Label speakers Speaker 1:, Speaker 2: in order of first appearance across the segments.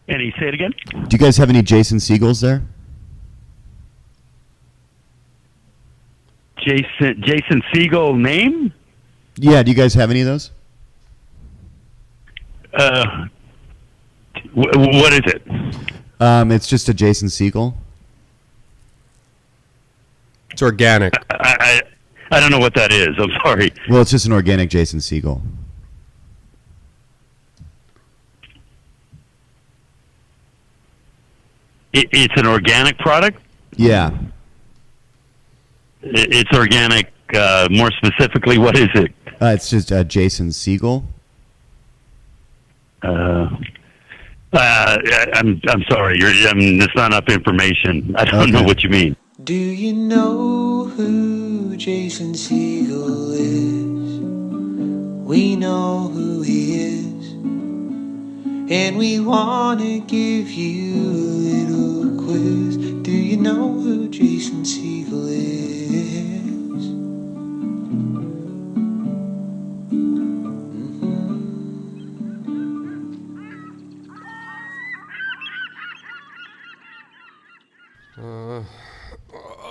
Speaker 1: Any, say it again?
Speaker 2: Do you guys have any Jason Segels there?
Speaker 1: Jason Segel name?
Speaker 2: Yeah, do you guys have any of those?
Speaker 1: What is it?
Speaker 2: It's just a Jason Segel.
Speaker 3: It's organic.
Speaker 1: I don't know what that is. I'm sorry.
Speaker 2: Well, it's just an organic Jason Segel.
Speaker 1: It's an organic product?
Speaker 2: Yeah.
Speaker 1: It's organic. More specifically, what is it?
Speaker 2: It's just Jason Segel.
Speaker 1: I'm sorry. There's not enough information. I don't know what you mean.
Speaker 4: Do you know who Jason Segel is? We know who he is, and we want to give you a little quiz. Do you know who Jason Segel is?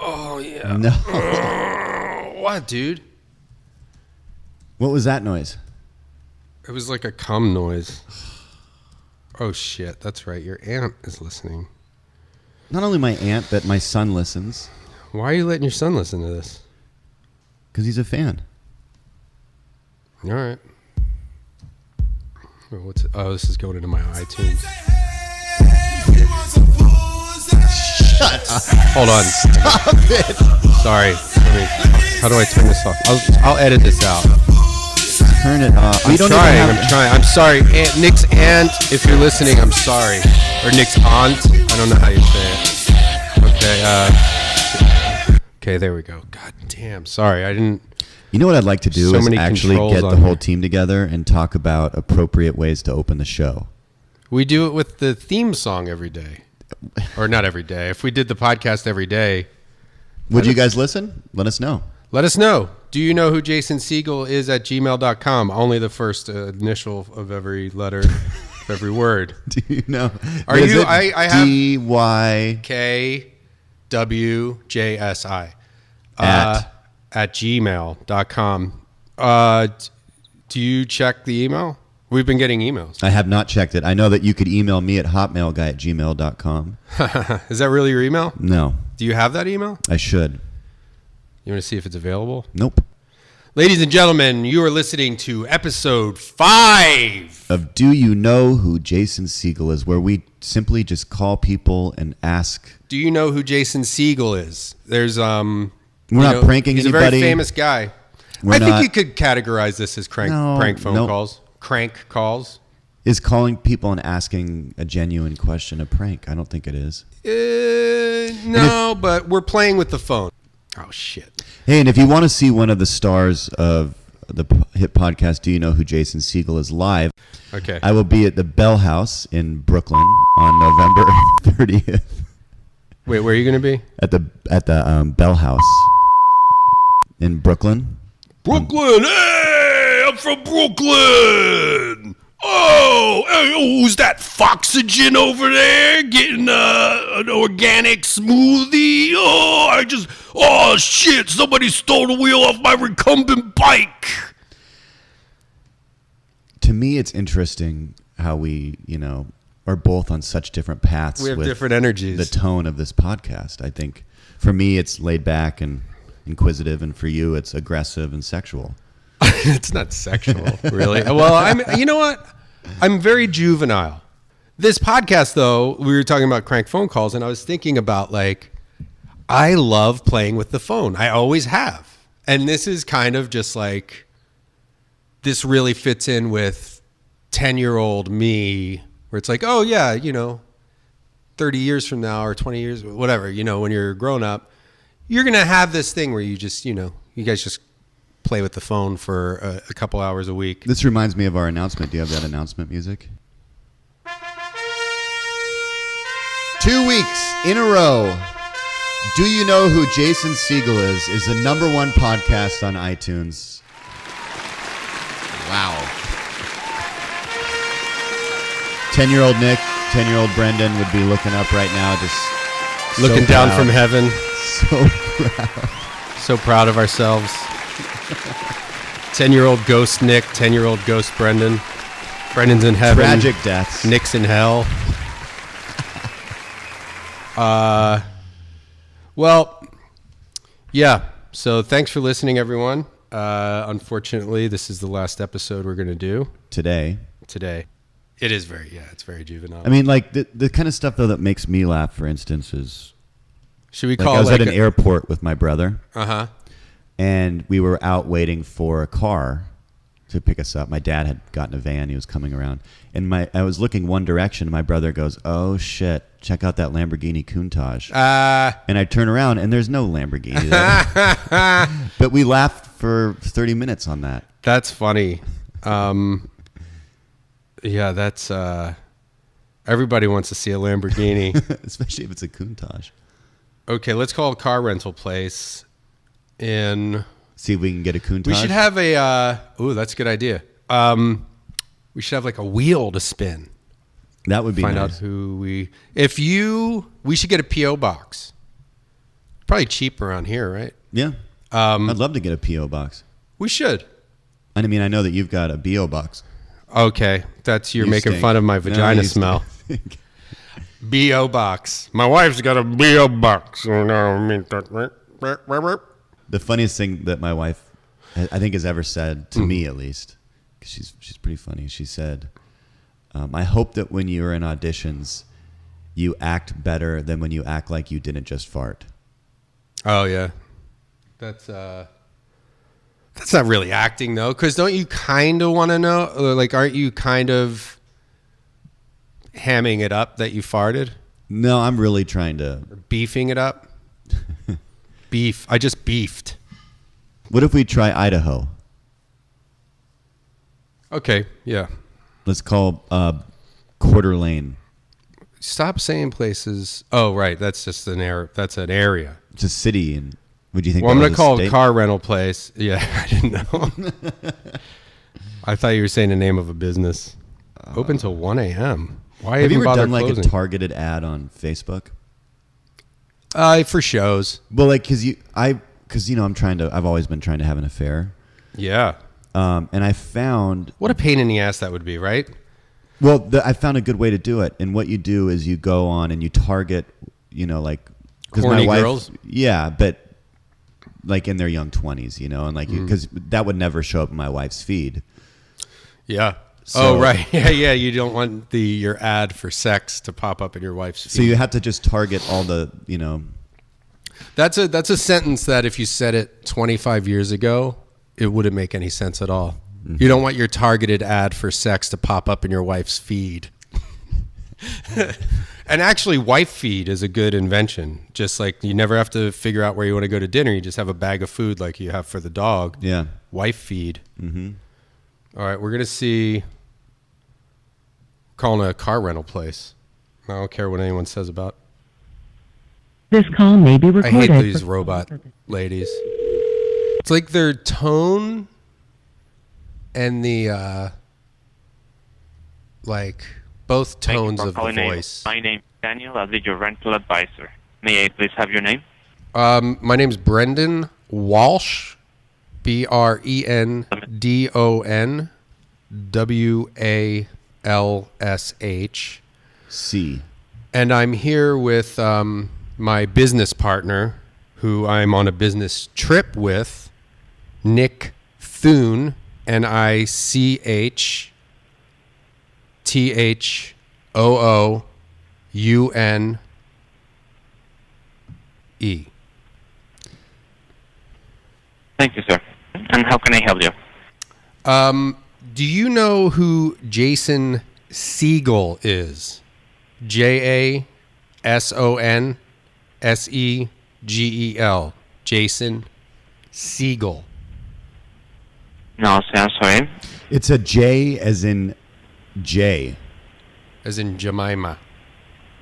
Speaker 3: Oh, yeah.
Speaker 2: No.
Speaker 3: What, dude?
Speaker 2: What was that noise?
Speaker 3: It was like a cum noise. Oh, shit. That's right. Your aunt is listening.
Speaker 2: Not only my aunt, but my son listens.
Speaker 3: Why are you letting your son listen to this?
Speaker 2: Because he's a fan.
Speaker 3: All right. Oh, this is going into my iTunes.
Speaker 2: Shut up.
Speaker 3: Hold on.
Speaker 2: Stop it.
Speaker 3: Sorry. How do I turn this off? I'll edit this out.
Speaker 2: Turn it off.
Speaker 3: I'm trying. I'm sorry. Nick's aunt, if you're listening, I'm sorry. Or Nick's aunt. I don't know how you say it. Okay. Okay, there we go. God damn. Sorry. I didn't.
Speaker 2: You know what I'd like to do is actually get the whole
Speaker 3: here.
Speaker 2: team together and talk about appropriate ways to open the show.
Speaker 3: We do it with the theme song every day. Or not every day. If we did the podcast every day.
Speaker 2: Would you guys listen? Let us know.
Speaker 3: Let us know. Do you know who Jason Segel is at gmail.com? Only the first initial of every letter, of every word.
Speaker 2: Do you know?
Speaker 3: Are you? I have DYKWJSI at gmail.com. Do you check the email? We've been getting emails.
Speaker 2: I have not checked it. I know that you could email me at hotmailguy@gmail.com.
Speaker 3: Is that really your email?
Speaker 2: No.
Speaker 3: Do you have that email?
Speaker 2: I should.
Speaker 3: You want to see if it's available?
Speaker 2: Nope.
Speaker 3: Ladies and gentlemen, you are listening to episode 5
Speaker 2: of Do You Know Who Jason Segel Is, where we simply just call people and ask.
Speaker 3: Do you know who Jason Segel is? There's
Speaker 2: We're not pranking
Speaker 3: he's
Speaker 2: anybody.
Speaker 3: He's a very famous guy. I think you could categorize this as prank phone calls. Crank calls.
Speaker 2: Is calling people and asking a genuine question a prank? I don't think it is.
Speaker 3: No, but we're playing with the phone. Oh, shit.
Speaker 2: Hey, and if you want to see one of the stars of the hit podcast, Do You Know Who Jason Segel Is live?
Speaker 3: Okay.
Speaker 2: I will be at the Bell House in Brooklyn on November 30th.
Speaker 3: Wait, where are you going to be?
Speaker 2: At the Bell House in Brooklyn.
Speaker 3: Brooklyn! Hey, I'm from Brooklyn! Oh, hey, who's that Foxygen over there getting an organic smoothie? Oh, shit, somebody stole the wheel off my recumbent bike.
Speaker 2: To me, it's interesting how we, are both on such different paths.
Speaker 3: We have
Speaker 2: with
Speaker 3: different energies.
Speaker 2: The tone of this podcast. I think for me, it's laid back and inquisitive, and for you, it's aggressive and sexual.
Speaker 3: It's not sexual, really. Well, you know what? I'm very juvenile. This podcast, though, we were talking about crank phone calls, and I was thinking about, I love playing with the phone. I always have. And this is kind of just this really fits in with 10-year-old me, where it's like, oh, yeah, 30 years from now or 20 years, whatever, when you're grown up, you're going to have this thing where you just, you guys just play with the phone for a couple hours a week.
Speaker 2: This reminds me of our announcement. Do you have that announcement music? 2 weeks in a row. Do You Know Who Jason Segel is the number one podcast on iTunes. Wow. 10-year-old Nick 10-year-old Brendan would be looking up right now, just
Speaker 3: Looking
Speaker 2: so
Speaker 3: down
Speaker 2: proud.
Speaker 3: from heaven.
Speaker 2: So proud.
Speaker 3: So proud of ourselves. 10-year-old ghost Nick, 10-year-old ghost Brendan. Brendan's in heaven.
Speaker 2: Tragic deaths.
Speaker 3: Nick's in hell. Well, yeah. So thanks for listening, everyone. Unfortunately, this is the last episode we're going to do
Speaker 2: Today.
Speaker 3: It is it's very juvenile.
Speaker 2: I mean, like, the kind of stuff, though, that makes me laugh, for instance, is...
Speaker 3: Should we
Speaker 2: Like,
Speaker 3: call
Speaker 2: I was
Speaker 3: like
Speaker 2: at an airport with my brother.
Speaker 3: Uh-huh.
Speaker 2: And we were out waiting for a car to pick us up. My dad had gotten a van. He was coming around. And I was looking one direction. And my brother goes, "Oh, shit. Check out that Lamborghini Countach." And I turn around, and there's no Lamborghini there. But we laughed for 30 minutes on that.
Speaker 3: That's funny. Yeah, that's... everybody wants to see a Lamborghini.
Speaker 2: Especially if it's a Countach.
Speaker 3: Okay, let's call a car rental place in...
Speaker 2: See if we can get a Countach.
Speaker 3: We should have a... that's a good idea. We should have like a wheel to spin.
Speaker 2: That would be
Speaker 3: Find
Speaker 2: nice.
Speaker 3: out who we... We should get a P.O. box. Probably cheap around here, right?
Speaker 2: Yeah. I'd love to get a P.O. box.
Speaker 3: We should.
Speaker 2: I mean, I know that you've got a B.O. box.
Speaker 3: Okay, you're
Speaker 2: You
Speaker 3: making
Speaker 2: stink.
Speaker 3: fun of my
Speaker 2: No,
Speaker 3: vagina
Speaker 2: you
Speaker 3: smell.
Speaker 2: stink.
Speaker 3: B.O. box. My wife's got a B.O. box.
Speaker 2: The funniest thing that my wife, I think, has ever said to me, at least, because she's pretty funny. She said, "I hope that when you're in auditions, you act better than when you act like you didn't just fart."
Speaker 3: Oh yeah, that's not really acting though, because don't you kind of want to know? Or like, aren't you kind of hamming it up that you farted?
Speaker 2: No, I'm really trying to.
Speaker 3: Or beefing it up? Beef. I just beefed.
Speaker 2: What if we try Idaho?
Speaker 3: Okay, yeah.
Speaker 2: Let's call Quarter Lane.
Speaker 3: Stop saying places. Oh, right. That's just that's an area.
Speaker 2: It's a city, and would you think?
Speaker 3: Well, I'm
Speaker 2: that
Speaker 3: going
Speaker 2: was
Speaker 3: to call
Speaker 2: state?
Speaker 3: a car rental place. Yeah, I didn't know. I thought you were saying the name of a business. Open till 1 a.m. Why
Speaker 2: Have you
Speaker 3: even
Speaker 2: ever
Speaker 3: bother
Speaker 2: done like
Speaker 3: closing?
Speaker 2: a targeted ad on Facebook?
Speaker 3: For shows.
Speaker 2: Well, like, because I've always been trying to have an affair.
Speaker 3: Yeah.
Speaker 2: And I found...
Speaker 3: What a pain in the ass that would be, right?
Speaker 2: Well, I found a good way to do it. And what you do is you go on and you target, like... Cause
Speaker 3: Horny
Speaker 2: my wife,
Speaker 3: girls?
Speaker 2: Yeah, but like in their young 20s, and like... Because that would never show up in my wife's feed.
Speaker 3: Yeah.
Speaker 2: So-
Speaker 3: Oh, right. Yeah. You don't want your ad for sex to pop up in your wife's feed.
Speaker 2: So you have to just target all the,
Speaker 3: That's a sentence that if you said it 25 years ago, it wouldn't make any sense at all. Mm-hmm. You don't want your targeted ad for sex to pop up in your wife's feed. And actually, wife feed is a good invention. Just like you never have to figure out where you want to go to dinner. You just have a bag of food like you have for the dog.
Speaker 2: Yeah.
Speaker 3: Wife feed.
Speaker 2: Mm-hmm.
Speaker 3: All right, we're going to see... Calling a car rental place. I don't care what anyone says about.
Speaker 5: This call may be
Speaker 3: I
Speaker 5: recorded.
Speaker 3: hate these robot ladies. It's like their tone and the both tones of the voice.
Speaker 1: My name is Daniel. I'll be your rental advisor. May I please have your name?
Speaker 3: My name's Brendan Walsh. BrendonWalsh.
Speaker 2: C.
Speaker 3: And I'm here with my business partner, who I'm on a business trip with, Nick Thune, NICHOOUNE.
Speaker 1: Thank you, sir. And how can I help you?
Speaker 3: Do you know who Jason Segel is? JASONSEGEL. Jason Segel.
Speaker 1: No, sir, I'm sorry.
Speaker 2: It's a J as in J.
Speaker 3: As in Jemima.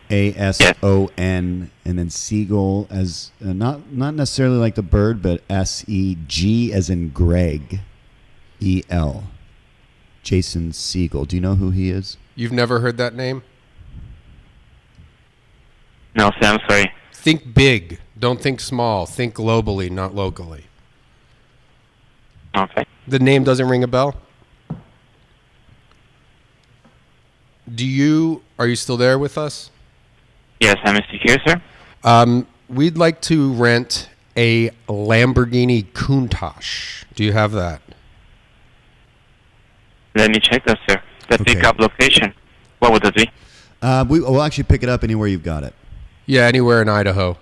Speaker 2: ASON, and then Seagull as not necessarily like the bird, but SEG as in Greg, EL. Jason Segel. Do you know who he is?
Speaker 3: You've never heard that name?
Speaker 6: No, sir, I'm sorry.
Speaker 3: Think big. Don't think small. Think globally, not locally.
Speaker 6: Okay.
Speaker 3: The name doesn't ring a bell? Are you still there with us?
Speaker 6: Yes, I'm still here, sir.
Speaker 3: We'd like to rent a Lamborghini Countach. Do you have that?
Speaker 6: Let me check that, sir. The
Speaker 2: Okay.
Speaker 6: pickup location. What would that be?
Speaker 2: We'll actually pick it up anywhere you've got it.
Speaker 3: Yeah, anywhere in Idaho.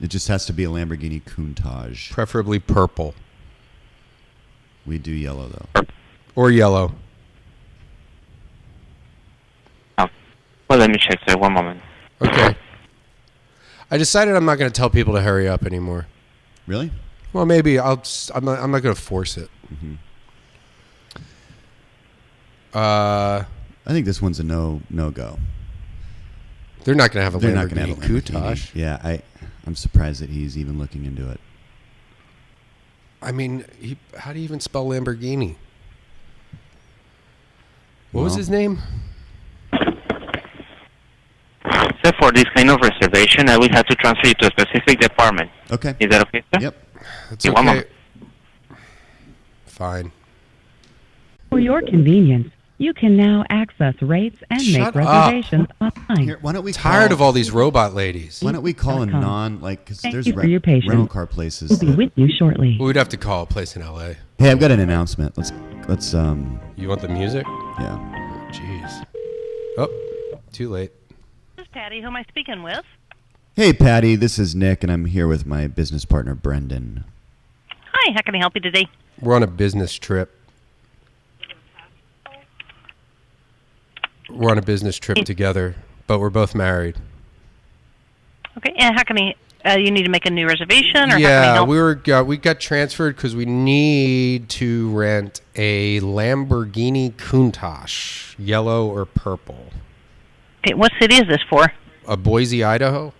Speaker 2: It just has to be a Lamborghini Countach.
Speaker 3: Preferably purple.
Speaker 2: We do yellow, though.
Speaker 3: Or yellow.
Speaker 6: Oh. Well, let me check, sir. One moment.
Speaker 3: Okay. I decided I'm not going to tell people to hurry up anymore.
Speaker 2: Really?
Speaker 3: Well, maybe I'm not going to force it.
Speaker 2: Mm-hmm. I think this one's a no-go.
Speaker 3: They're not going to have a
Speaker 2: They're not going to
Speaker 3: Lamborghini
Speaker 2: have a Lamborghini.
Speaker 3: Countach.
Speaker 2: Yeah, I'm surprised that he's even looking into it.
Speaker 3: I mean, how do you even spell Lamborghini? What was his name?
Speaker 6: Sir, for this kind of reservation, I will have to transfer you to a specific department.
Speaker 2: Okay.
Speaker 6: Is that okay, sir?
Speaker 2: Yep.
Speaker 3: That's
Speaker 6: Yeah, one
Speaker 3: okay.
Speaker 6: moment.
Speaker 3: Fine.
Speaker 5: For your convenience, you can now access rates and
Speaker 3: Shut
Speaker 5: make
Speaker 3: up.
Speaker 5: reservations online.
Speaker 2: Here, why don't we
Speaker 3: Tired
Speaker 2: call,
Speaker 3: of all these robot ladies.
Speaker 2: Why don't we call a
Speaker 5: .com.
Speaker 2: because
Speaker 5: Thank
Speaker 2: there's
Speaker 5: you for your patience.
Speaker 2: rental car places.
Speaker 5: We'll be with you shortly.
Speaker 3: We'd have to call a place in L.A.
Speaker 2: Hey, I've got an announcement. Let's
Speaker 3: You want the music?
Speaker 2: yeah.
Speaker 3: Jeez. Oh, too late.
Speaker 7: This is Patty. Who am I speaking with?
Speaker 2: Hey, Patty, this is Nick, and I'm here with my business partner, Brendan.
Speaker 7: Hi, how can I help you today?
Speaker 3: We're on a business trip. We're on a business trip together, but we're both married.
Speaker 7: Okay, and how can you need to make a new reservation, or how can I
Speaker 3: Yeah,
Speaker 7: help?
Speaker 3: we got transferred because we need to rent a Lamborghini Countach, yellow or purple.
Speaker 7: Okay, what city is this for?
Speaker 3: Boise, Idaho.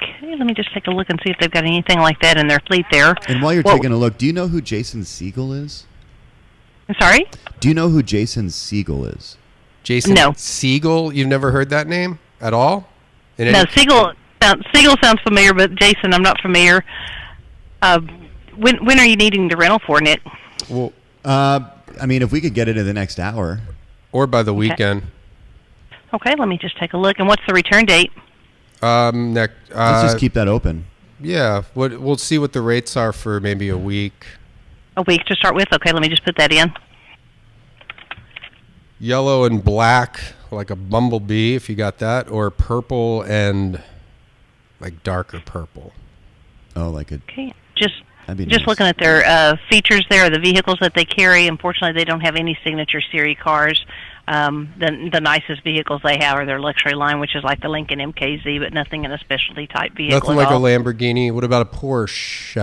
Speaker 7: Okay, let me just take a look and see if they've got anything like that in their fleet there.
Speaker 2: And while you're
Speaker 7: Well,
Speaker 2: taking a look, do you know who Jason Segel is?
Speaker 7: I'm sorry?
Speaker 2: Do you know who Jason Segel is?
Speaker 3: Jason
Speaker 7: No.
Speaker 3: Segel. You've never heard that name at all? In
Speaker 7: No,
Speaker 3: any-
Speaker 7: Segel sounds familiar, but Jason, I'm not familiar. When are you needing the rental for, Nick?
Speaker 3: Well,
Speaker 2: I mean, if we could get it in the next hour.
Speaker 3: or by the weekend.
Speaker 7: Okay, let me just take a look. And what's the return date?
Speaker 3: Let's
Speaker 2: Let's just keep that open.
Speaker 3: Yeah, we'll see what the rates are for maybe a week.
Speaker 7: A week to start with? Okay, let me just put that in.
Speaker 3: Yellow and black, like a bumblebee, if you got that, or purple and like darker purple.
Speaker 2: Oh, like a
Speaker 7: Okay, just
Speaker 2: that'd be
Speaker 7: Just
Speaker 2: nice.
Speaker 7: looking at their features there, the vehicles that they carry. Unfortunately, they don't have any signature series cars. The nicest vehicles they have are their luxury line, which is like the Lincoln MKZ, but nothing in a specialty type vehicle.
Speaker 3: Nothing
Speaker 7: at
Speaker 3: like
Speaker 7: all.
Speaker 3: a Lamborghini. What about a Porsche?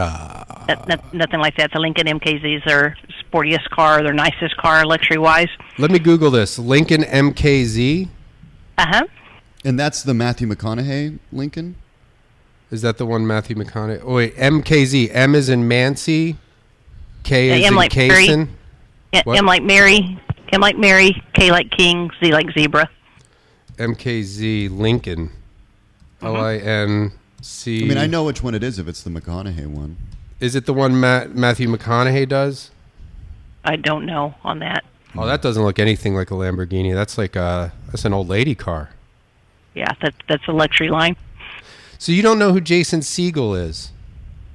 Speaker 7: Nothing like that. The Lincoln MKZ is their sportiest car, their nicest car, luxury wise.
Speaker 3: Let me Google this. Lincoln MKZ.
Speaker 2: And that's the Matthew McConaughey Lincoln?
Speaker 3: Is that the one Matthew McConaughey? Oh, wait, MKZ. M is in Mancy. K is
Speaker 7: M
Speaker 3: in
Speaker 7: like Mary.
Speaker 3: Kaysen.
Speaker 7: Yeah,
Speaker 3: What?
Speaker 7: M like Mary, K like King, Z like Zebra.
Speaker 3: MKZ Lincoln. LINC.
Speaker 2: I mean, I know which one it is if it's the McConaughey one.
Speaker 3: Is it the one Matthew McConaughey does?
Speaker 7: I don't know on that.
Speaker 3: Oh, that doesn't look anything like a Lamborghini. That's like that's an old lady car.
Speaker 7: Yeah, that's a luxury line.
Speaker 3: So you don't know who Jason Segel is?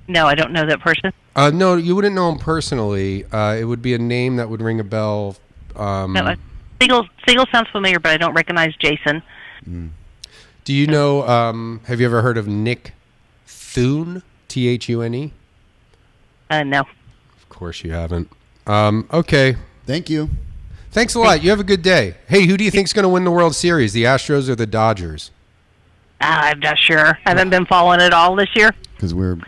Speaker 7: No, I don't know that person.
Speaker 3: No, you wouldn't know him personally. It would be a name that would ring a bell.
Speaker 7: No, Segel sounds familiar, but I don't recognize Jason.
Speaker 3: Do you know, have you ever heard of Nick Thune? Thune?
Speaker 7: No.
Speaker 3: Of course you haven't. Okay.
Speaker 2: Thank you.
Speaker 3: Thanks a lot. You have a good day. Hey, who do you think's going to win the World Series, the Astros or the Dodgers?
Speaker 7: I'm not sure. I haven't been following it all this year.
Speaker 2: Because we're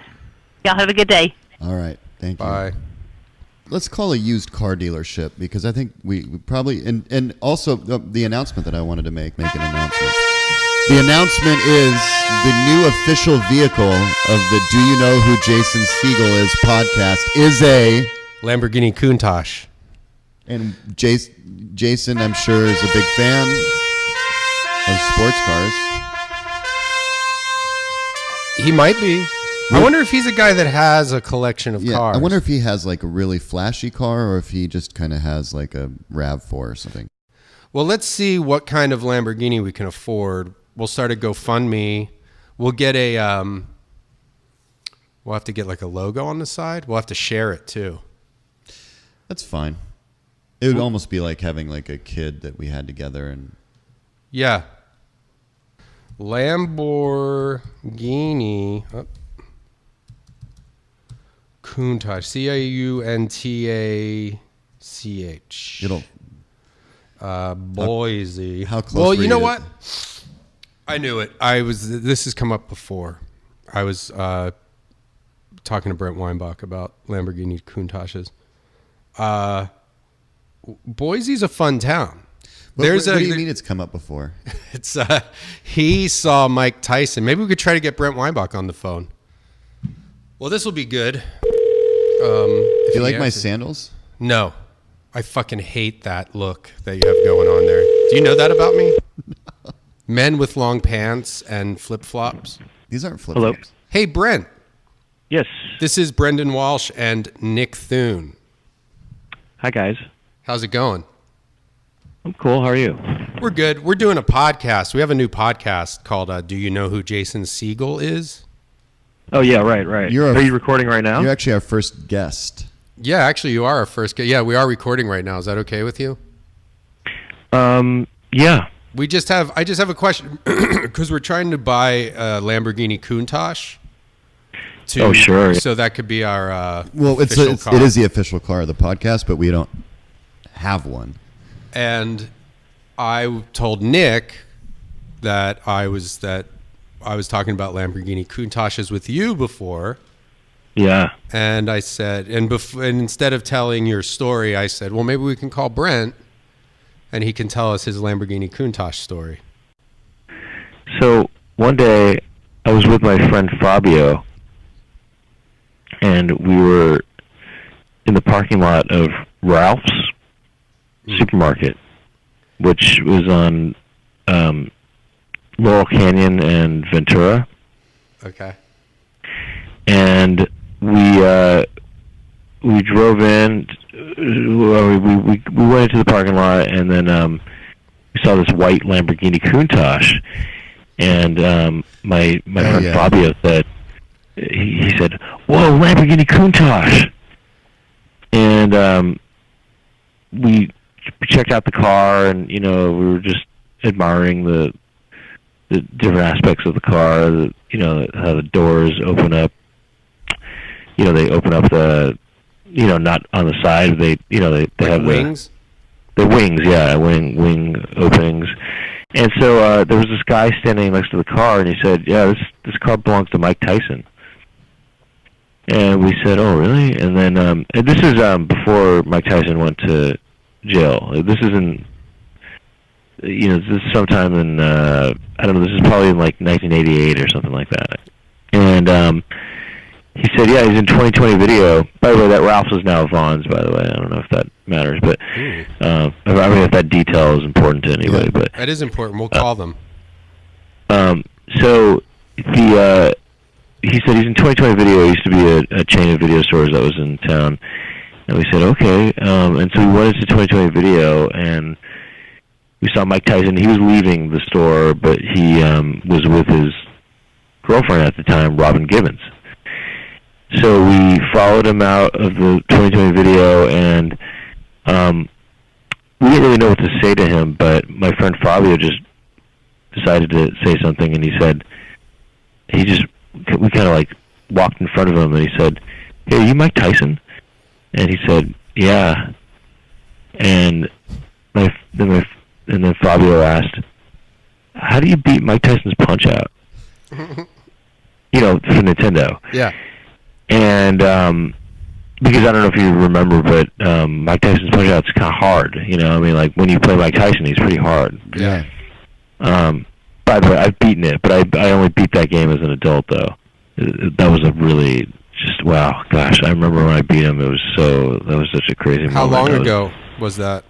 Speaker 7: Y'all have a good day.
Speaker 2: all right. Thank you.
Speaker 3: Bye.
Speaker 2: Let's call a used car dealership because I think we probably and also the announcement that I wanted to make an announcement. The announcement is the new official vehicle of the Do You Know Who Jason Segel Is podcast is a
Speaker 3: Lamborghini Countach.
Speaker 2: and Jason I'm sure is a big fan. Of sports cars.
Speaker 3: He might be. I wonder if he's a guy that has a collection of cars.
Speaker 2: I wonder if he has like a really flashy car or if he just kind of has like a RAV4 or something.
Speaker 3: Well, let's see what kind of Lamborghini we can afford. We'll start a GoFundMe. We'll get a, we'll have to get like a logo on the side. We'll have to share it too.
Speaker 2: That's fine. It would almost be like having like a kid that we had together and.
Speaker 3: Yeah. Lamborghini Countach, Countach.
Speaker 2: It'll.
Speaker 3: Boise.
Speaker 2: How close?
Speaker 3: Well,
Speaker 2: were
Speaker 3: you know
Speaker 2: to-
Speaker 3: what? I knew it. This has come up before. I was talking to Brent Weinbach about Lamborghini Countaches. Boise's a fun town.
Speaker 2: What do you mean it's come up before?
Speaker 3: It's he saw Mike Tyson. Maybe we could try to get Brent Weinbach on the phone. Well, this will be good.
Speaker 2: Do you like my sandals?
Speaker 3: No. I fucking hate that look that you have going on there. Do you know that about me? No. Men with long pants and flip-flops.
Speaker 2: These aren't flip-flops.
Speaker 1: Hello.
Speaker 3: Hey, Brent.
Speaker 1: Yes.
Speaker 3: This is Brendan Walsh and Nick Thune.
Speaker 1: Hi, guys.
Speaker 3: How's it going?
Speaker 1: I'm cool. How are you?
Speaker 3: We're good. We're doing a podcast. We have a new podcast called Do You Know Who Jason Segel Is?
Speaker 1: Oh, yeah, right. Are you recording right now?
Speaker 2: You're actually our first guest.
Speaker 3: Yeah, actually, you are our first guest. Yeah, we are recording right now. Is that okay with you?
Speaker 1: Yeah.
Speaker 3: I just have a question because we're trying to buy a Lamborghini Countach.
Speaker 1: Oh, sure.
Speaker 3: So that could be our
Speaker 2: Well,
Speaker 3: it
Speaker 2: is the official car of the podcast, but we don't have one.
Speaker 3: And I told Nick that I was talking about Lamborghini Countaches with you before.
Speaker 1: Yeah.
Speaker 3: And I said, and instead of telling your story, I said, well, maybe we can call Brent and he can tell us his Lamborghini Countach story.
Speaker 1: So one day I was with my friend Fabio and we were in the parking lot of Ralph's supermarket, which was on Laurel Canyon and Ventura.
Speaker 3: Okay.
Speaker 1: And we drove in. We went into the parking lot, and then we saw this white Lamborghini Countach. And my friend Fabio said, he said, "Whoa, Lamborghini Countach!" And we checked out the car, and we were just admiring the different aspects of the car. How the doors open up. They open up the, not on the side. They have
Speaker 3: wings.
Speaker 1: The wings, yeah, wing openings. And so there was this guy standing next to the car, and he said, "Yeah, this car belongs to Mike Tyson." And we said, "Oh, really?" And then and this is before Mike Tyson went to jail. This isn't. This is sometime in I don't know. This is probably in like 1988 or something like that. And he said, "Yeah, he's in 2020 video." By the way, that Ralph's is now Vaughn's. By the way, I don't know if that matters, but I mean, if that detail is important to anybody, but
Speaker 3: that is important. We'll call them.
Speaker 1: So he said he's in 2020 video. It used to be a chain of video stores that was in town, and we said okay. And so we went into 2020 video, and we saw Mike Tyson. He was leaving the store, but he was with his girlfriend at the time, Robin Gibbons. So we followed him out of the 2020 video, and we didn't really know what to say to him, but my friend Fabio just decided to say something, and he said, we kind of like walked in front of him, and he said, "Hey, are you Mike Tyson?" And he said, "Yeah." And then Fabio asked, "How do you beat Mike Tyson's Punch-Out?" For Nintendo.
Speaker 3: Yeah.
Speaker 1: And because I don't know if you remember, but Mike Tyson's Punch-Out's kind of hard. I mean, like when you play Mike Tyson, he's pretty hard.
Speaker 3: Yeah.
Speaker 1: By the way, I've beaten it, but I only beat that game as an adult, though. That was a really just wow, gosh! I remember when I beat him. That was such a crazy moment.
Speaker 3: How long ago was that?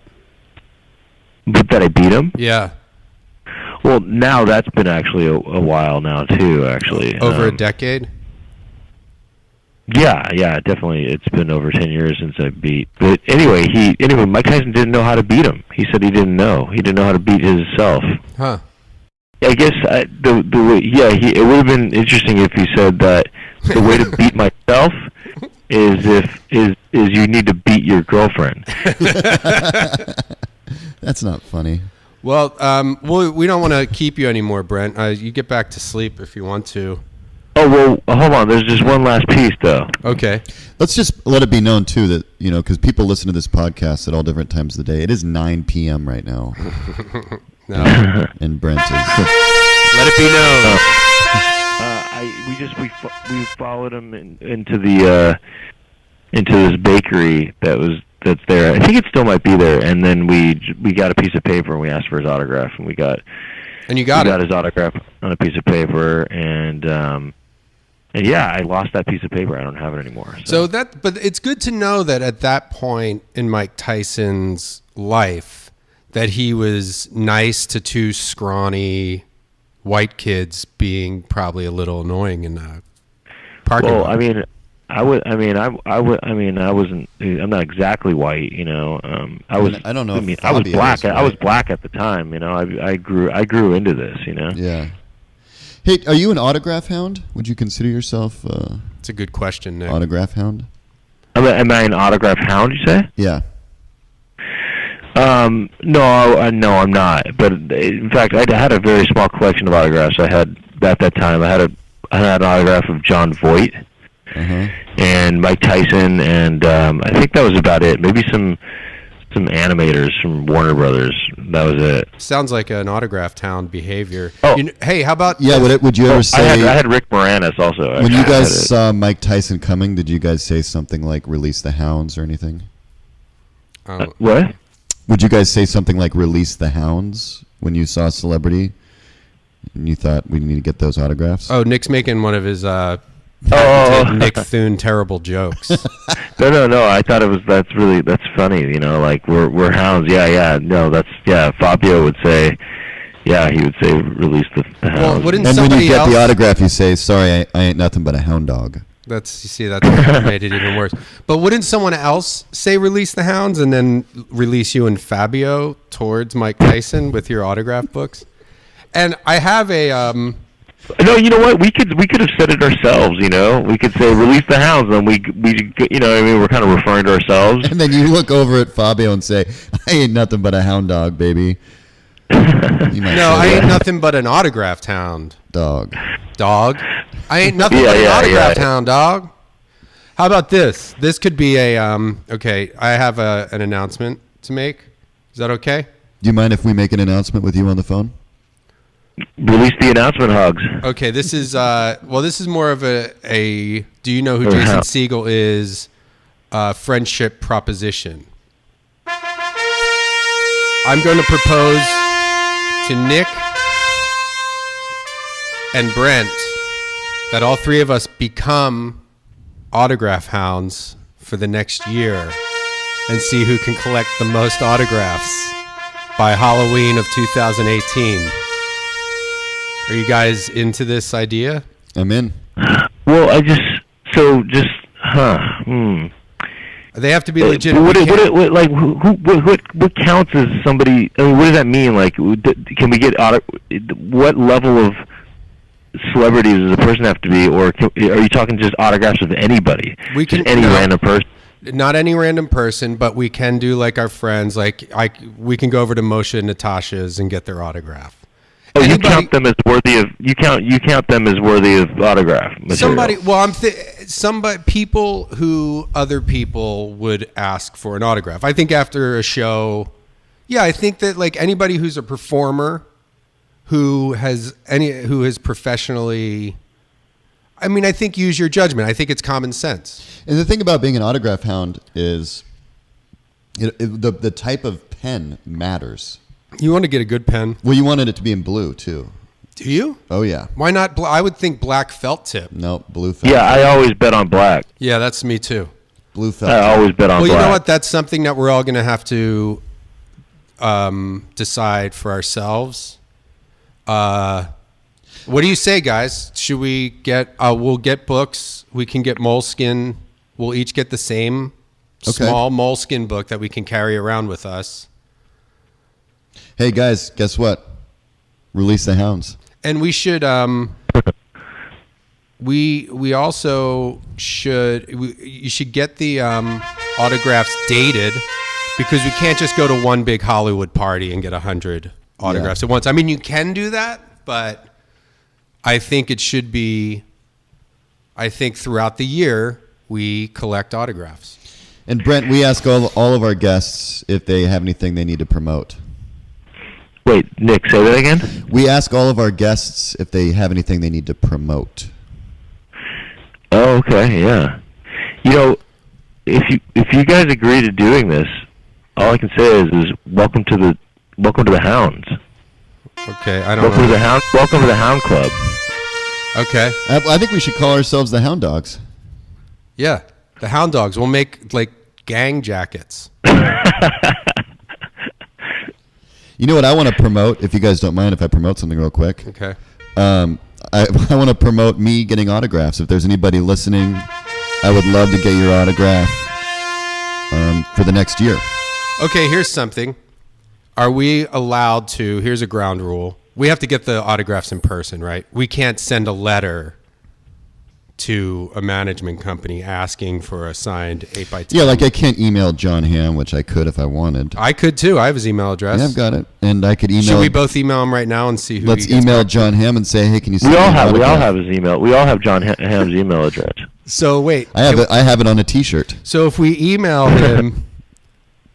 Speaker 1: That I beat him?
Speaker 3: Yeah.
Speaker 1: Well, Well, now that's been actually a while now too. Actually,
Speaker 3: Over a decade.
Speaker 1: Yeah, definitely. It's been over 10 years since I beat. But anyway, Mike Tyson didn't know how to beat him. He said he didn't know. He didn't know how to beat himself.
Speaker 3: Huh.
Speaker 1: I guess the way, it would have been interesting if he said that the way to beat myself is you need to beat your girlfriend.
Speaker 2: That's not funny.
Speaker 3: Well, we don't want to keep you anymore, Brent. You get back to sleep if you want to.
Speaker 1: Oh, well, hold on. There's just one last piece, though.
Speaker 3: Okay.
Speaker 2: Let's just let it be known, too, that, because people listen to this podcast at all different times of the day. It is 9 p.m. right now.
Speaker 3: No.
Speaker 2: And Brent is.
Speaker 3: Let it be known.
Speaker 1: We followed him into this bakery that's there. I think it still might be there. And then we got a piece of paper and we asked for his autograph, and we got his autograph on a piece of paper, and yeah, I lost that piece of paper. I don't have it anymore.
Speaker 3: But it's good to know that at that point in Mike Tyson's life, that he was nice to two scrawny white kids being probably a little annoying in a parking lot.
Speaker 1: Well, I wasn't. I'm not exactly white, I was.
Speaker 2: I don't know.
Speaker 1: I was black. I was black at the time. I grew into this.
Speaker 2: Yeah. Hey, are you an autograph hound? Would you consider yourself?
Speaker 3: It's a good question, Nick.
Speaker 2: Autograph hound.
Speaker 1: Am I an autograph hound? You say?
Speaker 2: Yeah.
Speaker 1: No, I'm not. But in fact, I had a very small collection of autographs. I had at that time. I had an autograph of John Voight. And Mike Tyson, and I think that was about it. Maybe some animators from Warner Brothers. That was it.
Speaker 3: Sounds like an autograph town behavior.
Speaker 1: Oh.
Speaker 3: Hey, how about...
Speaker 2: Yeah, would you ever say...
Speaker 1: I had Rick Moranis also.
Speaker 2: When you guys saw Mike Tyson coming, did you guys say something like release the hounds or anything?
Speaker 1: What?
Speaker 2: Would you guys say something like release the hounds when you saw a celebrity and you thought we need to get those autographs?
Speaker 3: Oh, Nick's making one of his... Nick Thune terrible jokes.
Speaker 1: No. I thought that's funny. Like we're hounds. Yeah. No, Fabio would say, he would say release the hounds.
Speaker 3: Well, wouldn't
Speaker 2: and when
Speaker 3: somebody
Speaker 2: you get
Speaker 3: else...
Speaker 2: the autograph, you say, sorry, I ain't nothing but a hound dog.
Speaker 3: That's what made it even worse. But wouldn't someone else say release the hounds and then release you and Fabio towards Mike Tyson with your autograph books? And I have a
Speaker 1: No, you know what? We could have said it ourselves. We could say release the hounds, and we we're kind of referring to ourselves.
Speaker 2: And then you look over at Fabio and say, "I ain't nothing but a hound dog, baby."
Speaker 3: I ain't nothing but an autographed hound.
Speaker 2: Dog.
Speaker 3: I ain't nothing but an autographed hound, dog. How about this? This could be a okay. I have an announcement to make. Is that okay?
Speaker 2: Do you mind if we make an announcement with you on the phone?
Speaker 1: Release the announcement, Hugs.
Speaker 3: Okay, this is this is more of a do you know who Jason Segel is? Friendship proposition. I'm going to propose to Nick and Brent that all three of us become autograph hounds for the next year and see who can collect the most autographs by Halloween of 2018. Are you guys into this idea?
Speaker 2: I'm in.
Speaker 1: Well,
Speaker 3: They have to be legit.
Speaker 1: What counts as somebody? I mean, what does that mean? Like, can we get what level of celebrities does a person have to be, or are you talking just autographs of anybody? We can just any random person.
Speaker 3: Not any random person, but we can do like our friends. We can go over to Moshe and Natasha's and get their autograph.
Speaker 1: Oh, you count them as worthy of autograph material.
Speaker 3: People who other people would ask for an autograph. I think after a show, I think that like anybody who's a performer who has professionally, I think use your judgment. I think it's common sense.
Speaker 2: And the thing about being an autograph hound is the type of pen matters.
Speaker 3: You want to get a good pen.
Speaker 2: Well, you wanted it to be in blue, too.
Speaker 3: Do you?
Speaker 2: Oh, yeah.
Speaker 3: Why not? I would think black felt tip.
Speaker 2: No, blue felt
Speaker 1: tip. Yeah, I always bet on black.
Speaker 3: Yeah, that's me, too.
Speaker 2: Blue felt tip.
Speaker 1: I always bet on black.
Speaker 3: Well, you know what? That's something that we're all going to have to decide for ourselves. What do you say, guys? Should we get? We'll get books. We can get Moleskine. We'll each get the same small Moleskine book that we can carry around with us.
Speaker 2: Hey guys, guess what? Release the Hounds.
Speaker 3: And we should. We also should. You should get the autographs dated, because we can't just go to one big Hollywood party and get 100 autographs at once. I mean, you can do that, but I think it should be. I think throughout the year we collect autographs.
Speaker 2: And Brent, we ask all of our guests if they have anything they need to promote.
Speaker 1: Wait, Nick, say that again?
Speaker 2: We ask all of our guests if they have anything they need to promote.
Speaker 1: Oh, okay, yeah. You know, if you guys agree to doing this, all I can say is welcome to the Hounds.
Speaker 3: Okay, I don't know.
Speaker 1: Welcome to the Hound Club.
Speaker 3: Okay.
Speaker 2: I think we should call ourselves the Hound Dogs.
Speaker 3: Yeah, the Hound Dogs. We'll make like gang jackets.
Speaker 2: You know what I want to promote, if you guys don't mind if I promote something real quick?
Speaker 3: Okay.
Speaker 2: I want to promote me getting autographs. If there's anybody listening, I would love to get your autograph for the next year.
Speaker 3: Okay, here's something. Are we allowed to, here's a ground rule. We have to get the autographs in person, right? We can't send a letter to a management company asking for a signed 8x10.
Speaker 2: Yeah, like I can't email John Hamm, which I could if I wanted.
Speaker 3: I could too. I have his email address.
Speaker 2: Yeah, I've got it. And I could email.
Speaker 3: Should we both email him right now and see who?
Speaker 2: Let's email John Hamm and say, hey, can you send
Speaker 1: We all have his email. We all have John Hamm's email address.
Speaker 3: So wait,
Speaker 2: I have it on a T-shirt.
Speaker 3: So if we email him,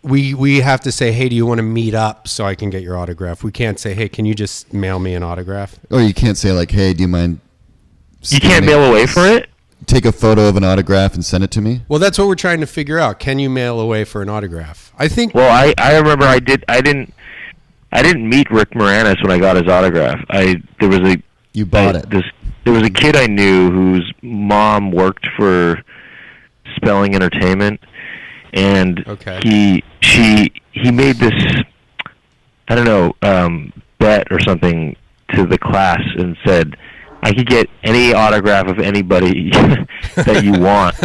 Speaker 3: we have to say, hey, do you want to meet up so I can get your autograph? We can't say, hey, can you just mail me an autograph?
Speaker 2: Or you can't say like, hey, do you mind?
Speaker 1: You can't mail away for it?
Speaker 2: Take a photo of an autograph and send it to me?
Speaker 3: Well, that's what we're trying to figure out. Can you mail away for an autograph? I think.
Speaker 1: Well, I remember I didn't meet Rick Moranis when I got his autograph.
Speaker 2: You bought it.
Speaker 1: There was a kid I knew whose mom worked for Spelling Entertainment, and he made this, I don't know, bet or something to the class and said, I could get any autograph of anybody that you want.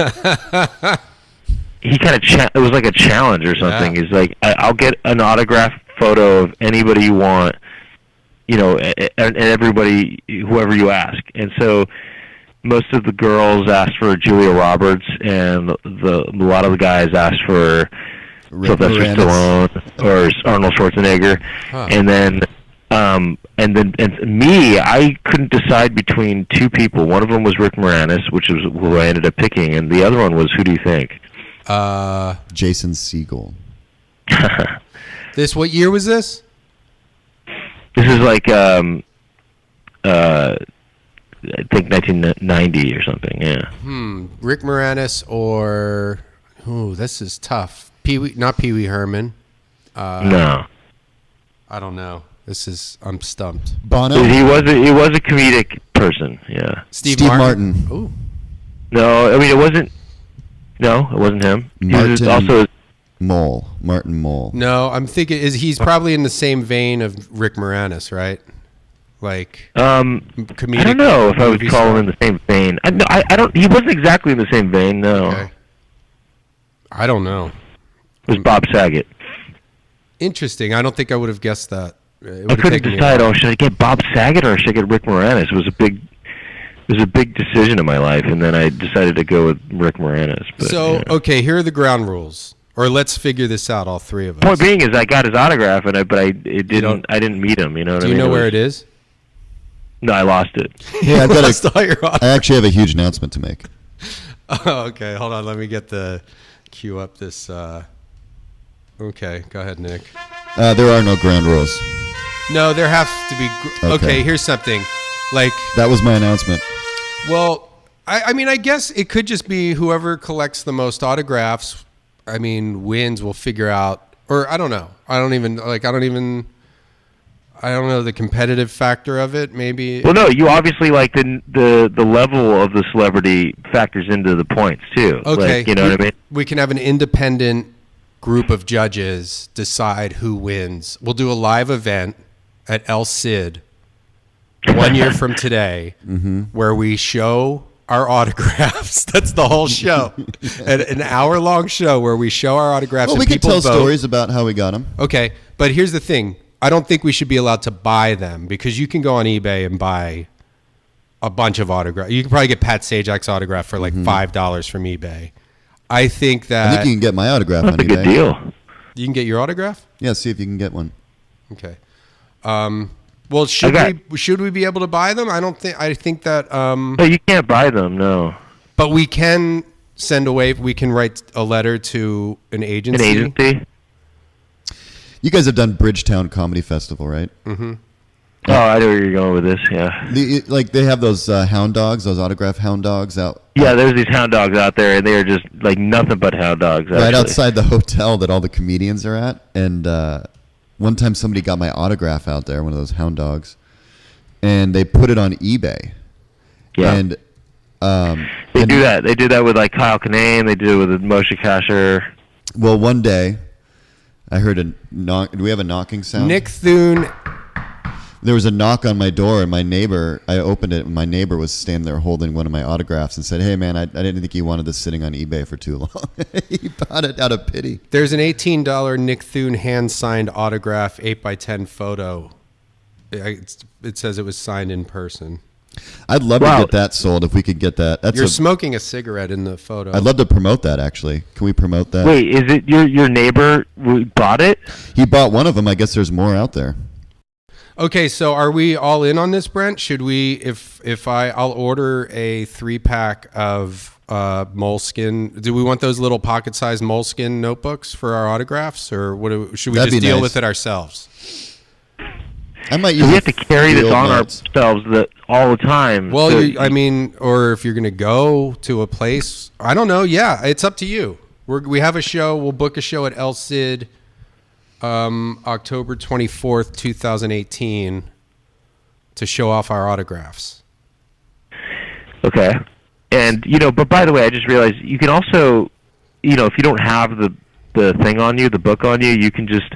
Speaker 1: He kind of it was like a challenge or something. Yeah. He's like, I'll get an autograph photo of anybody you want, you know, and everybody, whoever you ask. And so most of the girls asked for Julia Roberts, and a lot of the guys asked for Sylvester Stallone or Arnold Schwarzenegger. Huh. And then me, I couldn't decide between two people. One of them was Rick Moranis, which is who I ended up picking, and the other one was, who do you think?
Speaker 2: Jason Segel.
Speaker 3: What year was this?
Speaker 1: This is like I think 1990 or something. Yeah.
Speaker 3: Rick Moranis or this is tough. Not Pee Wee Herman.
Speaker 1: No.
Speaker 3: I don't know. I'm stumped.
Speaker 2: Bono?
Speaker 1: He was a comedic person, yeah.
Speaker 3: Steve Martin.
Speaker 2: Ooh.
Speaker 1: No, I mean, it wasn't him.
Speaker 2: Martin Mull.
Speaker 3: No, I'm thinking he's probably in the same vein of Rick Moranis, right? Like comedic.
Speaker 1: I don't know if I would call him in the same vein. I don't. He wasn't exactly in the same vein, no.
Speaker 3: Okay. I don't know.
Speaker 1: It was Bob Saget.
Speaker 3: Interesting. I don't think I would have guessed that.
Speaker 1: I couldn't decide. Should I get Bob Saget or should I get Rick Moranis? It was a big decision in my life, and then I decided to go with Rick Moranis. But,
Speaker 3: okay, here are the ground rules, or let's figure this out, all three of us.
Speaker 1: Point being is, I got his autograph, I didn't meet him. You know what I mean?
Speaker 3: Do you know where it is?
Speaker 1: No, I lost it.
Speaker 2: Yeah, I actually have a huge announcement to make.
Speaker 3: Oh, okay, hold on. Let me get the cue up this. Okay, go ahead, Nick.
Speaker 2: There are no ground rules.
Speaker 3: No, there have to be. Okay, here's something. Like
Speaker 2: that was my announcement.
Speaker 3: Well, I mean, I guess it could just be whoever collects the most autographs, wins. We'll figure out, or I don't know. I don't know the competitive factor of it. Maybe.
Speaker 1: Well, no, you obviously like the level of the celebrity factors into the points too.
Speaker 3: Okay,
Speaker 1: like, you know what I mean.
Speaker 3: We can have an independent group of judges decide who wins. We'll do a live event at El Cid 1 year from today, where we show our autographs. That's the whole show. An hour-long show where we show our autographs.
Speaker 2: Well,
Speaker 3: and
Speaker 2: we could
Speaker 3: people
Speaker 2: tell
Speaker 3: vote.
Speaker 2: stories about how we got them.
Speaker 3: Okay, but here's the thing. I don't think we should be allowed to buy them because you can go on eBay and buy a bunch of autographs. You can probably get Pat Sajak's autograph for like $5 from eBay. I think
Speaker 2: I think you can get my autograph on
Speaker 1: That's a
Speaker 2: eBay.
Speaker 1: good deal.
Speaker 3: You can get your autograph?
Speaker 2: Yeah, see if you can get one.
Speaker 3: Okay. Well, should we be able to buy them? I think that
Speaker 1: No, you can't buy them, no.
Speaker 3: but we can send away, we can write a letter to an agency.
Speaker 1: An agency?
Speaker 2: You guys have done Bridgetown Comedy Festival, right?
Speaker 3: Mm-hmm.
Speaker 1: Oh, I know where you're going with this, yeah.
Speaker 2: They have those hound dogs, those autograph hound dogs out.
Speaker 1: Yeah, there's these hound dogs out there, and they are just like nothing but hound dogs.
Speaker 2: Right
Speaker 1: actually.
Speaker 2: outside the hotel that all the comedians are at. And one time somebody got my autograph out there, one of those hound dogs, and they put it on eBay.
Speaker 1: Yeah.
Speaker 2: And
Speaker 1: They do that. They did that with like Kyle Kinane. They did it with Moshe Kasher.
Speaker 2: Well, one day I heard a knock. Do we have a knocking sound?
Speaker 3: Nick Thune.
Speaker 2: There was a knock on my door, and my neighbor, I opened it, and my neighbor was standing there holding one of my autographs and said, "Hey, man, I didn't think you wanted this sitting on eBay for too long." He bought it out of pity.
Speaker 3: There's an $18 Nick Thune hand-signed autograph 8x10 photo. It says it was signed in person.
Speaker 2: I'd love to get that sold if we could get that.
Speaker 3: You're smoking a cigarette in the photo.
Speaker 2: I'd love to promote that, actually. Can we promote that?
Speaker 1: Wait, is it your neighbor bought it?
Speaker 2: He bought one of them. I guess there's more out there.
Speaker 3: Okay, so are we all in on this, Brent? Should we, I'll order a 3-pack of moleskin. Do we want those little pocket-sized moleskin notebooks for our autographs, or should we
Speaker 2: That'd
Speaker 3: just
Speaker 2: be
Speaker 3: deal
Speaker 2: nice.
Speaker 3: with it ourselves?
Speaker 2: I might use.
Speaker 1: We have to carry this on
Speaker 2: notes.
Speaker 1: ourselves all the time.
Speaker 3: Well,
Speaker 1: So-
Speaker 3: or if you're going to go to a place, I don't know. Yeah, it's up to you. We have a show. We'll book a show at El Cid, October 24th, 2018, to show off our autographs.
Speaker 1: Okay. And, but by the way, I just realized you can also, if you don't have the thing on you, the book on you, you can just,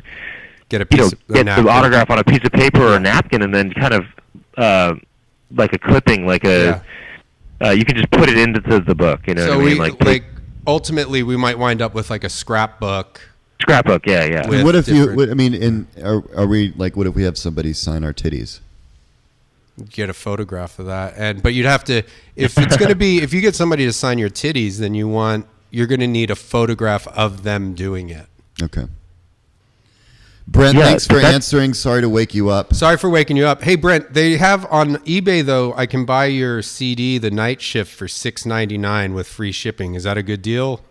Speaker 3: get a piece
Speaker 1: get the autograph on a piece of paper or a napkin and then kind of, like a clipping, like you can just put it into the book,
Speaker 3: So
Speaker 1: what I mean?
Speaker 3: ultimately we might wind up with like a scrapbook.
Speaker 1: Scrapbook, yeah.
Speaker 3: With
Speaker 2: What if
Speaker 3: different-
Speaker 2: are we like? What if we have somebody sign our titties?
Speaker 3: Get a photograph of that, but you'd have to, if it's going to be, if you get somebody to sign your titties, then you're going to need a photograph of them doing it.
Speaker 2: Okay. Brent,
Speaker 1: Yeah,
Speaker 2: thanks for
Speaker 1: that's-
Speaker 2: answering. Sorry to wake you up.
Speaker 3: Sorry for waking you up. Hey, Brent, they have on eBay, though, I can buy your CD, The Night Shift, for $6.99 with free shipping. Is that a good deal?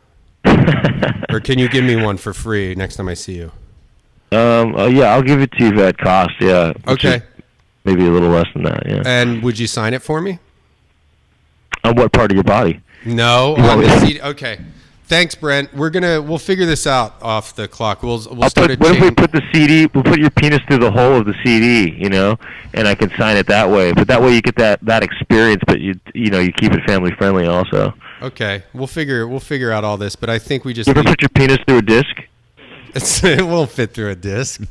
Speaker 3: Or can you give me one for free next time I see you?
Speaker 1: Yeah, I'll give it to you at cost, yeah.
Speaker 3: Okay.
Speaker 1: Maybe a little less than that, yeah.
Speaker 3: And would you sign it for me?
Speaker 1: On what part of your body?
Speaker 3: No, on the CD. Okay. Thanks, Brent. We'll figure this out off the clock. We'll start a
Speaker 1: what if we
Speaker 3: chain.
Speaker 1: put the CD? We'll put your penis through the hole of the CD, and I can sign it that way. But that way you get that experience, but you keep it family friendly also.
Speaker 3: Okay, we'll figure out all this, but I think we just
Speaker 1: You ever put your penis through a disc?
Speaker 3: it won't fit through a disc.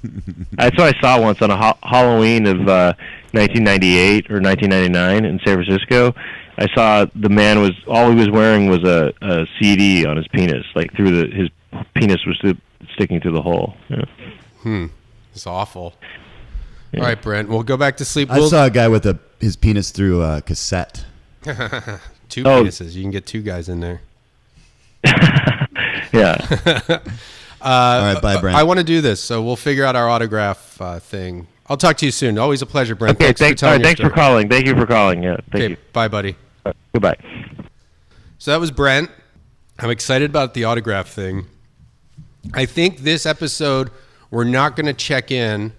Speaker 1: That's what I saw once on a Halloween of 1998 or 1999 in San Francisco. I saw the man all he was wearing was a CD on his penis, like his penis was sticking through the hole. Yeah.
Speaker 3: It's awful. Yeah. All right, Brent, we'll go back to sleep.
Speaker 2: I saw a guy with his penis through a cassette.
Speaker 3: Two penises. You can get two guys in there.
Speaker 1: Yeah.
Speaker 2: All right, bye, Brent.
Speaker 3: I want to do this, so we'll figure out our autograph thing. I'll talk to you soon. Always a pleasure, Brent.
Speaker 1: Okay,
Speaker 3: thanks
Speaker 1: for calling. Thank you for calling. Yeah, thank you.
Speaker 3: Bye, buddy.
Speaker 1: Goodbye.
Speaker 3: So that was Brent. I'm excited about the autograph thing. I think this episode we're not going to check in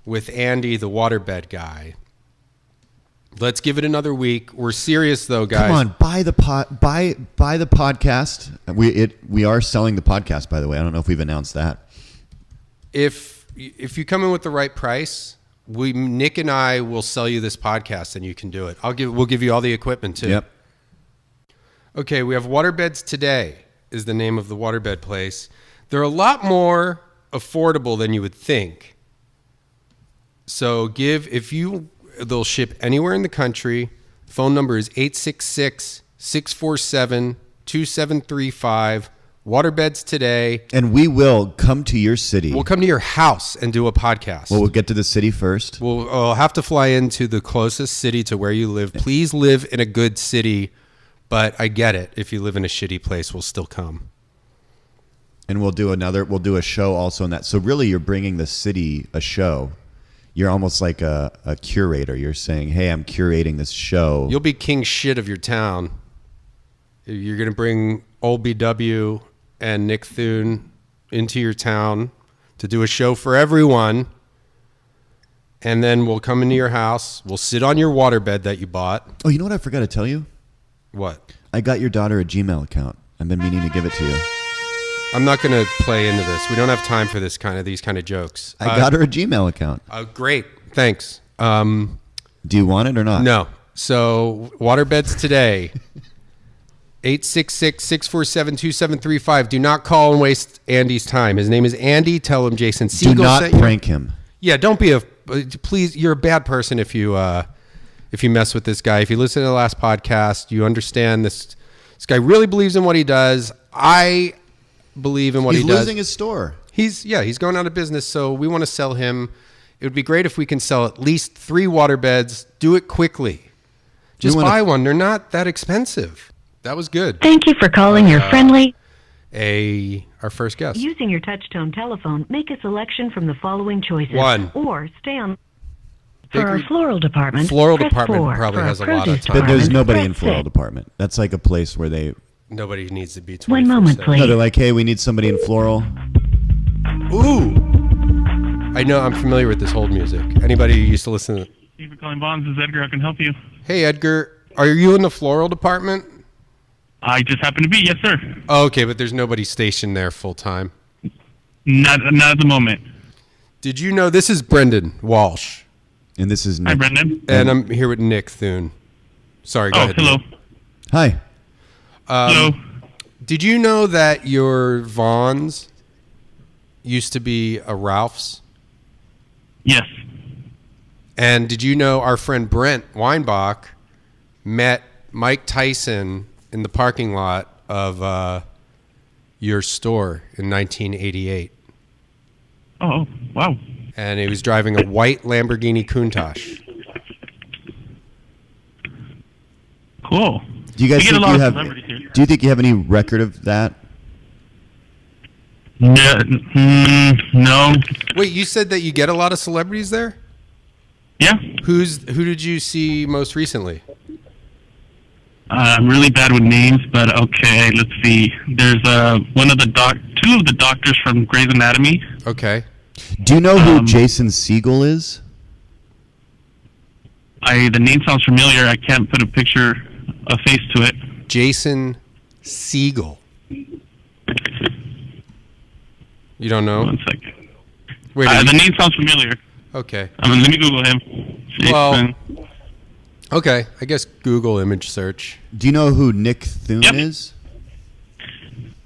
Speaker 3: with Andy, the waterbed guy. Let's give it another week. We're serious though, guys.
Speaker 2: Come on, buy the podcast. We are selling the podcast, by the way. I don't know if we've announced that.
Speaker 3: If you come in with the right price, Nick and I will sell you this podcast, and you can do it. We'll give you all the equipment too.
Speaker 2: Yep.
Speaker 3: Okay, we have Waterbeds Today is the name of the waterbed place. They're a lot more affordable than you would think. So They'll ship anywhere in the country. Phone number is 866-647-2735. Waterbeds today.
Speaker 2: And we will come to your city.
Speaker 3: We'll come to your house and do a podcast.
Speaker 2: Well, we'll get to the city first.
Speaker 3: We'll have to fly into the closest city to where you live. Please live in a good city, but I get it. If you live in a shitty place, we'll still come.
Speaker 2: And we'll do a show also in that. So really you're bringing the city a show. You're almost like a curator. You're saying, hey, I'm curating this show.
Speaker 3: You'll be king shit of your town. You're going to bring old BW and Nick Thune into your town to do a show for everyone. And then we'll come into your house. We'll sit on your waterbed that you bought.
Speaker 2: Oh, you know what I forgot to tell you?
Speaker 3: What?
Speaker 2: I got your daughter a Gmail account. I've been meaning to give it to you.
Speaker 3: I'm not going to play into this. We don't have time for these kind of jokes.
Speaker 2: I got her a Gmail account.
Speaker 3: Great. Thanks.
Speaker 2: Do you want it or not?
Speaker 3: No. So, waterbeds today. 866-647-2735. Do not call and waste Andy's time. His name is Andy. Tell him Jason Segel.
Speaker 2: Do not prank him.
Speaker 3: Yeah, don't be please. You're a bad person if you mess with this guy. If you listen to the last podcast, you understand this guy really believes in what he does. I believe in what he does.
Speaker 2: He's losing his store.
Speaker 3: He's going out of business, so we want to sell him. It would be great if we can sell at least 3 waterbeds. Do it quickly. Just buy one. They're not that expensive. That was good.
Speaker 5: Thank you for calling your friendly.
Speaker 3: Our first guest.
Speaker 5: Using your touch-tone telephone, make a selection from the following choices.
Speaker 3: 1.
Speaker 5: Or stay on. For our floral department,
Speaker 3: Floral
Speaker 5: press
Speaker 3: department
Speaker 5: 4.
Speaker 3: probably
Speaker 5: For
Speaker 3: has a
Speaker 5: our
Speaker 3: lot of
Speaker 5: produce
Speaker 3: time.
Speaker 2: But there's nobody in
Speaker 5: press
Speaker 2: floral
Speaker 5: 6.
Speaker 2: department. That's like a place where they...
Speaker 3: Nobody needs to be 24/7.
Speaker 5: 1 moment, please.
Speaker 2: No, they're like, hey, we need somebody in floral.
Speaker 3: Ooh. I know. I'm familiar with this hold music. Anybody who used to listen to...
Speaker 8: Thank you for calling Bonds. This is Edgar. I can help you.
Speaker 3: Hey, Edgar. Are you in the floral department?
Speaker 8: I just happen to be. Yes, sir.
Speaker 3: Oh, okay, but there's nobody stationed there full time.
Speaker 8: Not at the moment.
Speaker 3: Did you know this is Brendan Walsh?
Speaker 2: And this is Nick.
Speaker 8: Hi, Brendan.
Speaker 3: And I'm here with Nick Thune. Sorry, go ahead.
Speaker 8: Hello.
Speaker 3: Nick.
Speaker 2: Hi.
Speaker 8: Hello.
Speaker 3: Did you know that your Vons used to be a Ralph's?
Speaker 8: Yes.
Speaker 3: And did you know our friend Brent Weinbach met Mike Tyson in the parking lot of your store in 1988?
Speaker 8: Oh, wow.
Speaker 3: And he was driving a white Lamborghini Countach.
Speaker 8: Cool.
Speaker 2: Do you guys
Speaker 8: We get
Speaker 2: think
Speaker 8: a lot
Speaker 2: you
Speaker 8: of
Speaker 2: have?
Speaker 8: celebrities here.
Speaker 2: Do you think you have any record of that?
Speaker 8: No.
Speaker 3: Wait, you said that you get a lot of celebrities there?
Speaker 8: Yeah.
Speaker 3: Who did you see most recently?
Speaker 8: I'm really bad with names, but okay. Let's see. There's two of the doctors from Grey's Anatomy.
Speaker 3: Okay.
Speaker 2: Do you know who Jason Segel is?
Speaker 8: The name sounds familiar. I can't put a face to it.
Speaker 3: Jason Segel. You don't know?
Speaker 8: 1 second.
Speaker 3: Wait.
Speaker 8: The name sounds familiar.
Speaker 3: Okay.
Speaker 8: Let me Google him.
Speaker 3: Well, okay. I guess Google image search.
Speaker 2: Do you know who Nick Thune is?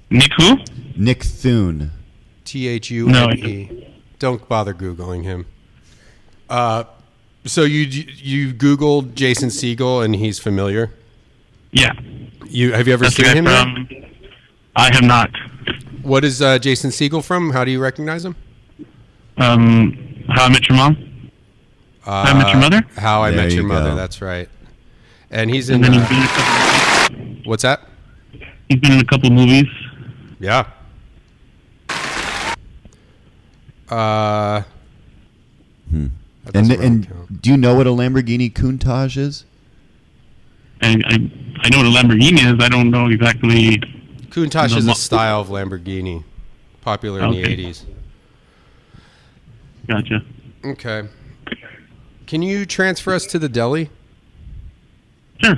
Speaker 8: Nick who?
Speaker 2: Nick Thune.
Speaker 3: Thune.
Speaker 8: No, I don't.
Speaker 3: Don't bother Googling him. So you Googled Jason Segel and he's familiar?
Speaker 8: Yeah.
Speaker 3: Have you ever
Speaker 8: That's the
Speaker 3: seen
Speaker 8: guy
Speaker 3: him?
Speaker 8: from, I have not.
Speaker 3: What is Jason Segel from? How do you recognize him?
Speaker 8: How I Met Your Mom? How I Met Your Mother?
Speaker 3: How I
Speaker 2: There
Speaker 3: Met Your
Speaker 2: you
Speaker 3: Mother.
Speaker 2: go.
Speaker 3: That's right. And he's in.
Speaker 8: And then he's been in a couple,
Speaker 3: What's that?
Speaker 8: he's been in a couple movies.
Speaker 3: Yeah. That doesn't really
Speaker 2: And
Speaker 3: count.
Speaker 2: do you know what a Lamborghini Countach is?
Speaker 8: And I know what a Lamborghini is. I don't know exactly.
Speaker 3: Countach
Speaker 8: The
Speaker 3: is
Speaker 8: mo-
Speaker 3: a style of Lamborghini, popular in the
Speaker 8: Okay.
Speaker 3: 80s.
Speaker 8: Gotcha.
Speaker 3: Okay. Can you transfer us to the deli?
Speaker 8: Sure.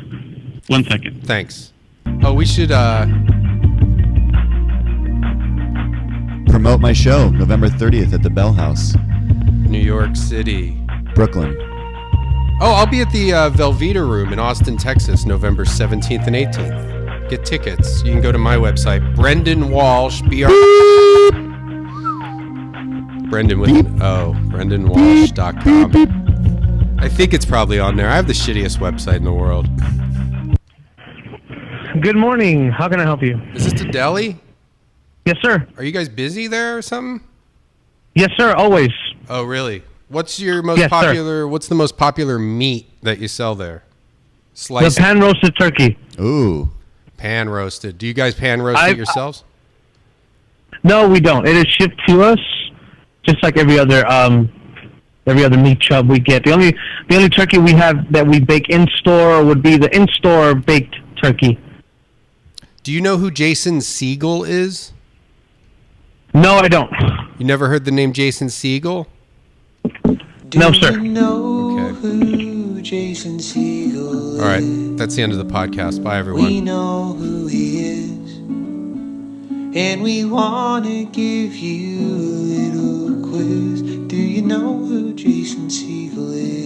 Speaker 8: 1 second.
Speaker 3: Thanks. Oh, we should.
Speaker 2: Promote my show, November 30th at the Bell House,
Speaker 3: New York City.
Speaker 2: Brooklyn.
Speaker 3: Oh, I'll be at the Velveeta Room in Austin, Texas, November 17th and 18th. Get tickets. You can go to my website, Brendan Walsh, Brendan with BrendanWalsh.com. I think it's probably on there. I have the shittiest website in the world.
Speaker 9: Good morning. How can I help you?
Speaker 3: Is this the deli?
Speaker 9: Yes, sir.
Speaker 3: Are you guys busy there or something?
Speaker 9: Yes, sir. Always.
Speaker 3: Oh, really? What's your most popular? What's the most popular meat that you sell there? Slice.
Speaker 9: The pan roasted turkey.
Speaker 2: Ooh.
Speaker 3: Pan roasted. Do you guys pan roast it yourselves?
Speaker 9: No, we don't. It is shipped to us, just like every other meat chub we get. The only turkey we have that we bake in store would be the in store baked turkey.
Speaker 3: Do you know who Jason Segel is?
Speaker 9: No, I don't.
Speaker 3: You never heard the name Jason Segel?
Speaker 9: No, sir.
Speaker 4: Who Jason Segel is?
Speaker 3: All right, that's the end of the podcast. Bye, everyone.
Speaker 4: We know who he is, and we want to give you a little quiz. Do you know who Jason Segel is?